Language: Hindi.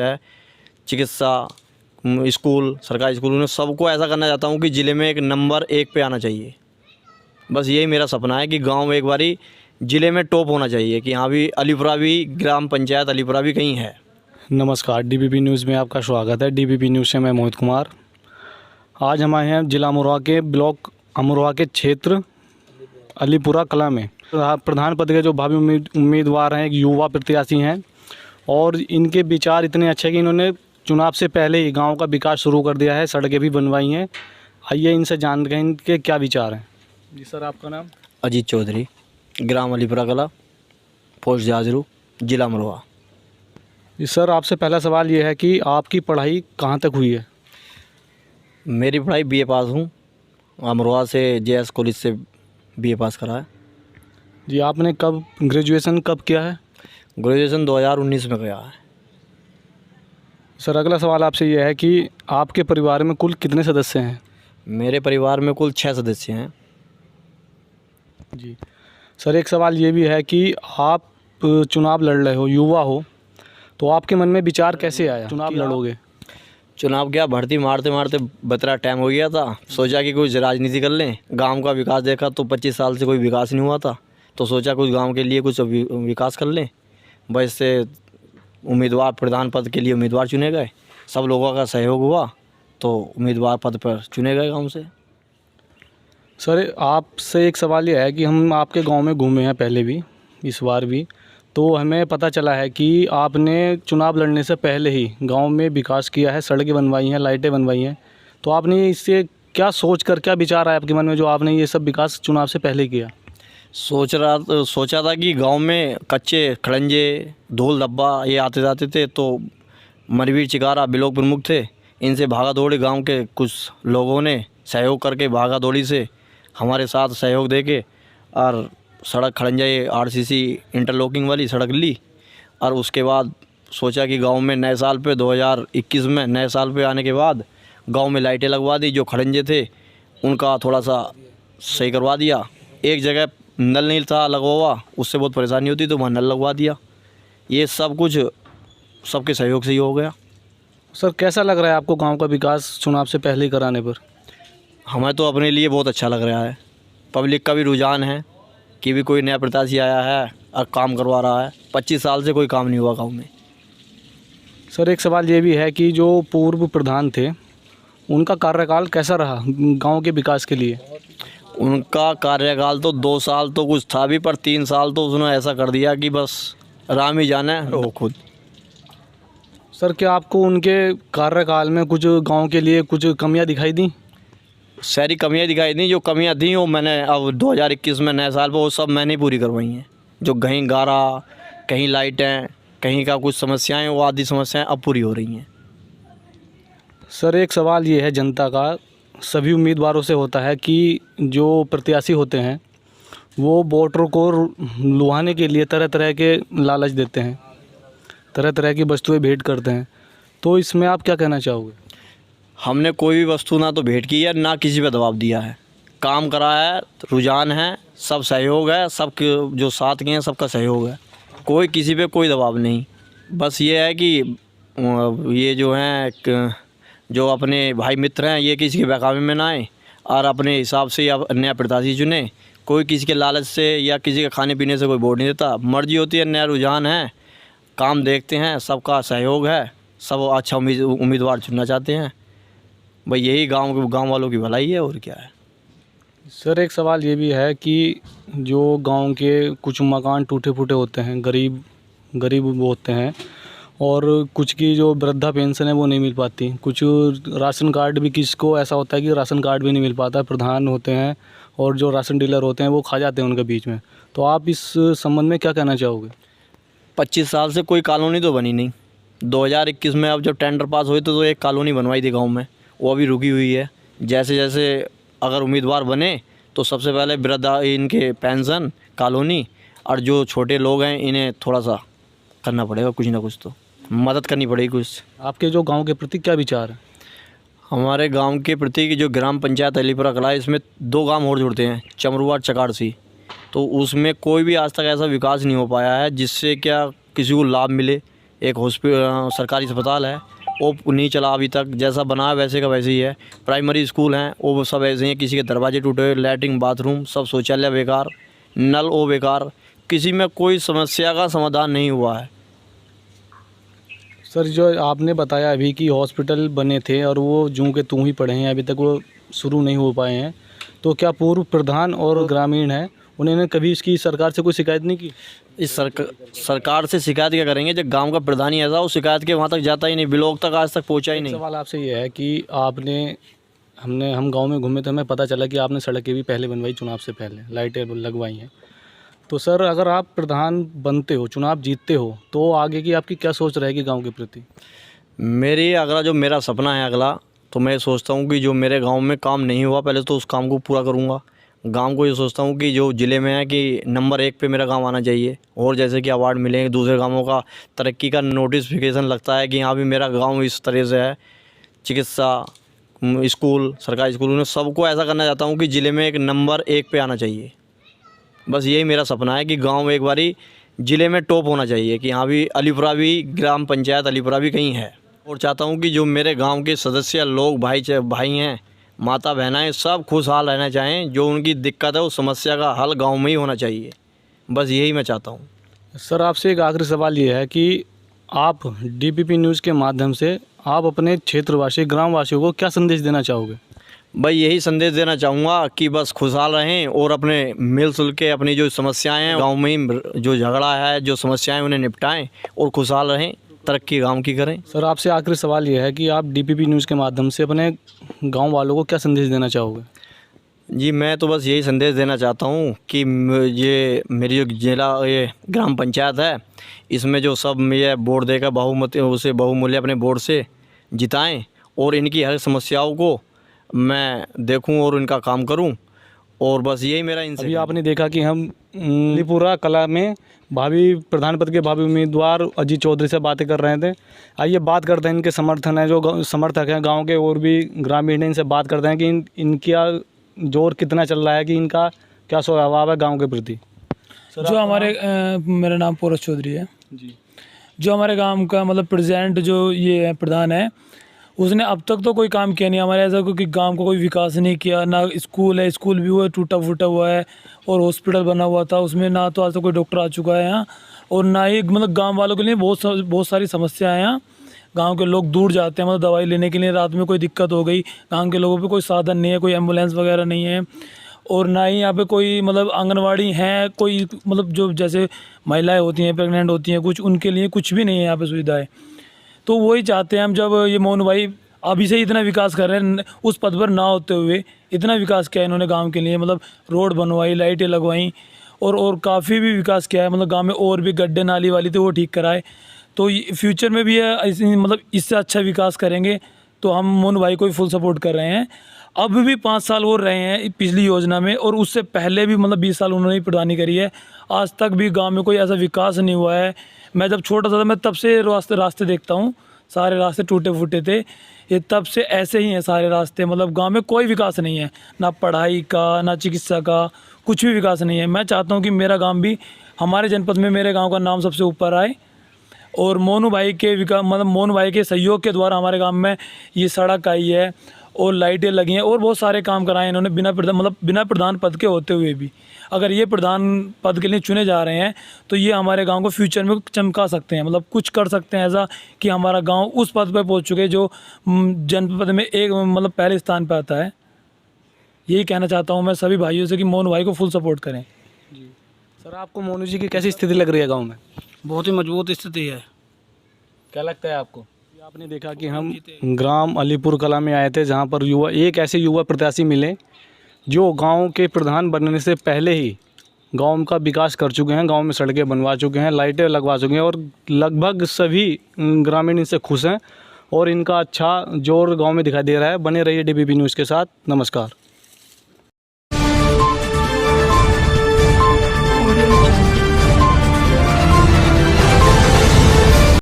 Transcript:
है, चिकित्सा, स्कूल, सरकारी स्कूलों में सबको ऐसा करना चाहता हूँ कि ज़िले में एक नंबर 1 पे आना चाहिए। बस यही मेरा सपना है कि गांव में एक बारी ज़िले में टॉप होना चाहिए कि हाँ भी अलीपुरा भी, ग्राम पंचायत अलीपुरा भी कहीं है। नमस्कार, डीबीपी न्यूज़ में आपका स्वागत है। डीबीपी न्यूज़ से मैं मोहित कुमार। आज हम आए हैं जिला अमरोहा के ब्लॉक अमरोहा के क्षेत्र अलीपुरा कला में। प्रधान पद के जो भावी उम्मीदवार हैं, एक युवा प्रत्याशी हैं और इनके विचार इतने अच्छे हैं कि इन्होंने चुनाव से पहले ही गांव का विकास शुरू कर दिया है, सड़कें भी बनवाई हैं। आइए इनसे जानते हैं इनके क्या विचार हैं। जी सर, आपका नाम? अजीत चौधरी, ग्राम अलीपुरा कला, पोस्ट जाजरू, जिला अमरोहा। जी सर, आपसे पहला सवाल ये है कि आपकी पढ़ाई कहाँ तक हुई है? मेरी पढ़ाई बीए पास हूँ, अमरोहा से जेएस कॉलेज से बीए पास करा है। जी, आपने कब ग्रेजुएशन कब किया है? ग्रेजुएशन 2019 में किया है। सर, अगला सवाल आपसे ये है कि आपके परिवार में कुल कितने सदस्य हैं? मेरे परिवार में कुल 6 सदस्य हैं। जी सर, एक सवाल ये भी है कि आप चुनाव लड़ रहे हो, युवा हो, तो आपके मन में विचार कैसे आया चुनाव लड़ोगे? चुनाव क्या, भर्ती मारते मारते बतरा टाइम हो गया था। सोचा कि कुछ राजनीति कर लें। गांव का विकास देखा तो 25 साल से कोई विकास नहीं हुआ था, तो सोचा कुछ गांव के लिए कुछ विकास कर लें। बस से उम्मीदवार प्रधान पद के लिए उम्मीदवार चुने गए, सब लोगों का सहयोग हुआ तो उम्मीदवार पद पर चुने गए गाँव से। सर, आपसे एक सवाल ये है कि हम आपके गांव में घूमे हैं पहले भी, इस बार भी, तो हमें पता चला है कि आपने चुनाव लड़ने से पहले ही गांव में विकास किया है, सड़कें बनवाई हैं, लाइटें बनवाई हैं। तो आपने इससे क्या सोच कर, क्या विचार आया आपके मन में जो आपने ये सब विकास चुनाव से पहले किया? सोचा था कि गांव में कच्चे खड़ंजे, ढोल डब्बा ये आते जाते थे, तो मरवीर चिकारा ब्लॉक प्रमुख थे, इनसे भागा दौड़ी गाँव के कुछ लोगों ने सहयोग करके भागा दौड़ी से हमारे साथ सहयोग देके और सड़क खड़ंजा ये आरसीसी इंटरलॉकिंग वाली सड़क ली। और उसके बाद सोचा कि गांव में नए साल पे 2021 में नए साल पे आने के बाद गांव में लाइटें लगवा दी। जो खड़ंजे थे उनका थोड़ा सा सही करवा दिया। एक जगह नल नहीं था लगा हुआ, उससे बहुत परेशानी होती तो वहाँ नल लगवा दिया। ये सब कुछ सबके सहयोग से ही हो गया। सर, कैसा लग रहा है आपको गाँव का विकास चुनाव से पहले ही कराने पर? हमें तो अपने लिए बहुत अच्छा लग रहा है। पब्लिक का भी रुझान है कि भी कोई नया प्रत्याशी आया है और काम करवा रहा है। 25 साल से कोई काम नहीं हुआ गांव में। सर, एक सवाल ये भी है कि जो पूर्व प्रधान थे उनका कार्यकाल कैसा रहा गांव के विकास के लिए? उनका कार्यकाल तो 2 साल तो कुछ था भी, पर 3 साल तो उसने ऐसा कर दिया कि बस राम ही जाने वो खुद। सर, क्या आपको उनके कार्यकाल में कुछ गांव के लिए कुछ कमियां दिखाई दी? सारी कमियां दिखाई दी। जो कमियां थी वो मैंने अब 2021 में नए साल पर वो सब मैंने पूरी करवाई हैं। जो कहीं गारा, कहीं लाइटें, कहीं का कुछ समस्याएं, वो आदि समस्याएं अब पूरी हो रही हैं। सर, एक सवाल ये है जनता का, सभी उम्मीदवारों से होता है कि जो प्रत्याशी होते हैं वो वोटर को लुभाने के लिए तरह तरह के लालच देते हैं, तरह तरह की वस्तुएं भेंट करते हैं। तो इसमें आप क्या कहना चाहोगे? हमने कोई भी वस्तु ना तो भेंट की है, ना किसी पे दबाव दिया है। काम करा है, रुझान है, सब सहयोग है, सब जो साथ के हैं सबका सहयोग है। कोई किसी पे कोई दबाव नहीं। बस ये है कि ये जो हैं जो अपने भाई मित्र हैं ये किसी के बहकावे में ना आए और अपने हिसाब से या नया प्रत्याशी चुने। कोई किसी के लालच से या किसी के खाने पीने से कोई वोट नहीं देता। मर्जी होती है, नया रुझान है, काम देखते हैं, सबका सहयोग है, सब अच्छा उम्मीदवार चुनना चाहते हैं। भाई यही गांव वालों की भलाई है, और क्या है। सर, एक सवाल ये भी है कि जो गांव के कुछ मकान टूटे फूटे होते हैं, गरीब वो होते हैं, और कुछ की जो वृद्धा पेंशन है वो नहीं मिल पाती। कुछ राशन कार्ड भी, किसको ऐसा होता है कि राशन कार्ड भी नहीं मिल पाता। प्रधान होते हैं और जो राशन डीलर होते हैं वो खा जाते हैं उनके बीच में। तो आप इस संबंध में क्या कहना चाहोगे? 25 साल से कोई कॉलोनी तो बनी नहीं। 2021 में अब जब टेंडर पास हुए तो एक कॉलोनी बनवाई थी गांव में, वो अभी रुकी हुई है। जैसे जैसे अगर उम्मीदवार बने तो सबसे पहले वृद्धा इनके पेंशन कॉलोनी, और जो छोटे लोग हैं इन्हें थोड़ा सा करना पड़ेगा, कुछ ना कुछ तो मदद करनी पड़ेगी कुछ। आपके जो गांव के प्रति क्या विचार है? हमारे गांव के प्रति की जो ग्राम पंचायत अलीपुरा कला है, इसमें 2 गांव और जुड़ते हैं, चमरुआ और चकारसी। तो उसमें कोई भी आज तक ऐसा विकास नहीं हो पाया है जिससे क्या किसी को लाभ मिले एक हॉस्पिटल सरकारी अस्पताल है वो नहीं चला अभी तक, जैसा बना है वैसे का वैसे ही है। प्राइमरी स्कूल हैं वो सब ऐसे हैं, किसी के दरवाजे टूटे, लैट्रिन बाथरूम सब, शौचालय बेकार, नल वो बेकार, किसी में कोई समस्या का समाधान नहीं हुआ है। सर जो आपने बताया अभी कि हॉस्पिटल बने थे और वो जूं के तूं ही पड़े हैं, अभी तक वो शुरू नहीं हो पाए हैं, तो क्या पूर्व प्रधान और ग्रामीण हैं उन्होंने कभी इसकी सरकार से कोई शिकायत नहीं की? इस सरकार से शिकायत क्या करेंगे जब गांव का प्रधान ही ऐसा, वो शिकायत के वहाँ तक जाता ही नहीं, ब्लॉक तक आज तक पहुँचा ही नहीं। सवाल आपसे ये है कि हम गांव में घूमे तो हमें पता चला कि आपने सड़कें भी पहले बनवाई, चुनाव से पहले लाइटें लगवाई हैं। तो सर अगर आप प्रधान बनते हो, चुनाव जीतते हो, तो आगे की आपकी क्या सोच रहेगी गांव के प्रति? मेरी अगला जो मेरा सपना है अगला, तो मैं सोचता हूँ कि जो मेरे गांव में काम नहीं हुआ पहले तो उस काम को पूरा करूँगा। गांव को ये सोचता हूँ कि जो ज़िले में है कि नंबर 1 पे मेरा गांव आना चाहिए, और जैसे कि अवार्ड मिलेंगे दूसरे गांवों का तरक्की का नोटिफिकेशन लगता है कि यहाँ भी मेरा गांव इस तरह से है, चिकित्सा स्कूल, सरकारी स्कूल में सबको ऐसा करना चाहता हूँ कि ज़िले में एक नंबर 1 पे आना चाहिए। बस यही मेरा सपना है कि गांव एक बारी ज़िले में टॉप होना चाहिए, कि यहाँ भी अलीपुरा भी, ग्राम पंचायत अलीपुरा भी कहीं है। और चाहता हूँ कि जो मेरे गांव के सदस्य लोग, भाई हैं, माता बहनाएं, सब खुशहाल रहना चाहें। जो उनकी दिक्कत है उस समस्या का हल गांव में ही होना चाहिए, बस यही मैं चाहता हूँ। सर आपसे एक आखिरी सवाल ये है कि आप डीपीपी न्यूज़ के माध्यम से आप अपने क्षेत्रवासी, ग्रामवासियों को क्या संदेश देना चाहोगे? भाई यही संदेश देना चाहूँगा कि बस खुशहाल रहें और अपने मिलजुल के अपनी जो समस्याएं हैं गांव में ही, जो झगड़ा है, जो समस्याएं, उन्हें निपटाएं और खुशहाल रहें, तरक्की गांव की करें। सर आपसे आखिरी सवाल ये है कि आप डीपीपी न्यूज़ के माध्यम से अपने गांव वालों को क्या संदेश देना चाहोगे? जी मैं तो बस यही संदेश देना चाहता हूँ कि ये मेरी जो जिला ये ग्राम पंचायत है, इसमें जो सब ये वोट देकर बहुमत उसे बहुमूल्य अपने वोट से जिताएं और इनकी हर समस्याओं को मैं देखूं और इनका काम करूं, और बस यही मेरा इनसे। अभी आपने देखा कि हम अलीपुरा कला में भावी प्रधान पद के भावी उम्मीदवार अजीत चौधरी से बातें कर रहे थे। आइए बात करते हैं इनके समर्थन है, जो समर्थक हैं गांव के और भी ग्रामीण, इनसे बात करते हैं कि इनका जोर कितना चल रहा है, कि इनका क्या स्वभाव है गांव के प्रति। जो हमारे मेरा नाम पोरस चौधरी है जी। जो हमारे गांव का मतलब प्रेसिडेंट जो ये है प्रधान है, उसने अब तक तो कोई काम किया नहीं हमारे ऐसा, क्योंकि गांव का कोई विकास नहीं किया। ना स्कूल है, स्कूल भी वो टूटा फूटा हुआ है, और हॉस्पिटल बना हुआ था उसमें ना तो आज तक कोई डॉक्टर आ चुका है यहाँ, और ना ही मतलब गांव वालों के लिए बहुत सारी समस्याएं हैं यहाँ। गांव के लोग दूर जाते हैं मतलब दवाई लेने के लिए, रात में कोई दिक्कत हो गई, गांव के लोगों पे कोई साधन नहीं है, कोई एम्बुलेंस वगैरह नहीं है, और ना ही यहाँ पे कोई मतलब आंगनवाड़ी है, कोई मतलब जो जैसे महिलाएं होती हैं, प्रेग्नेंट होती हैं, कुछ उनके लिए कुछ भी नहीं है यहाँ पे सुविधाएं। तो वही चाहते हैं हम, जब ये मोहन भाई अभी से इतना विकास कर रहे हैं, उस पद पर ना होते हुए इतना विकास किया इन्होंने गांव के लिए, मतलब रोड बनवाई, लाइटें लगवाई, और काफ़ी भी विकास किया है। मतलब गांव में और भी गड्ढे नाली वाली थे वो ठीक कराए, तो फ्यूचर में भी मतलब इससे अच्छा विकास करेंगे। तो हम मोहन भाई को ही फुल सपोर्ट कर रहे हैं। अब भी 5 साल और रहे हैं पिछली योजना में, और उससे पहले भी मतलब 20 साल उन्होंने ही प्रधानी करी है। आज तक भी गांव में कोई ऐसा विकास नहीं हुआ है। मैं जब छोटा था मैं तब से रास्ते देखता हूँ, सारे रास्ते टूटे फूटे थे, ये तब से ऐसे ही हैं सारे रास्ते। मतलब गांव में कोई विकास नहीं है, ना पढ़ाई का, ना चिकित्सा का, कुछ भी विकास नहीं है। मैं चाहता हूँ कि मेरा गांव भी, हमारे जनपद में मेरे गांव का नाम सबसे ऊपर आए, और मोनू भाई के मतलब मोनू भाई के सहयोग के द्वारा हमारे गांव में ये सड़क आई है और लाइटें लगी हैं और बहुत सारे काम कराए इन्होंने बिना प्रधान पद के होते हुए भी। अगर ये प्रधान पद के लिए चुने जा रहे हैं तो ये हमारे गांव को फ्यूचर में चमका सकते हैं, मतलब कुछ कर सकते हैं ऐसा कि हमारा गांव उस पद पर पहुंच चुके जो जनपद में एक मतलब पहले स्थान पर आता है। यही कहना चाहता हूं मैं सभी भाइयों से कि मोनू भाई को फुल सपोर्ट करें। जी सर, आपको मोनू जी की कैसी स्थिति लग रही है गाँव में? बहुत ही मजबूत स्थिति है। क्या लगता है आपको? आपने देखा कि हम ग्राम अलीपुर कला में आए थे, जहां पर एक ऐसे युवा प्रत्याशी मिले जो गांव के प्रधान बनने से पहले ही गांव का विकास कर चुके हैं, गांव में सड़कें बनवा चुके हैं, लाइटें लगवा चुके हैं, और लगभग सभी ग्रामीण इनसे खुश हैं और इनका अच्छा जोर गांव में दिखाई दे रहा है। बने रहिए डीबीपी न्यूज़ के साथ। नमस्कार।